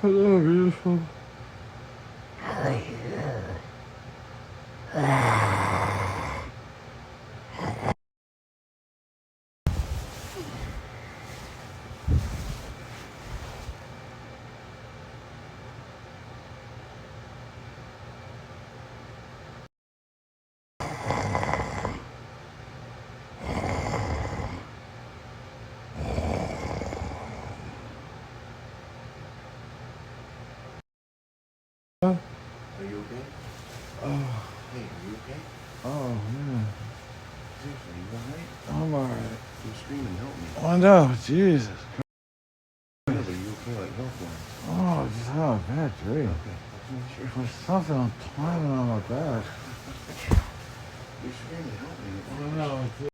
Hello, beautiful. Are you okay? Oh, Hey, are you okay? oh man. Seriously, you alright? I'm alright. You're screaming, help me. Oh no, Jesus. Yeah, but are you okay, like health-wise? Oh, I just had a bad dream. Okay, let's make sure. There's something I'm climbing on my back. You're screaming, help me. Oh no,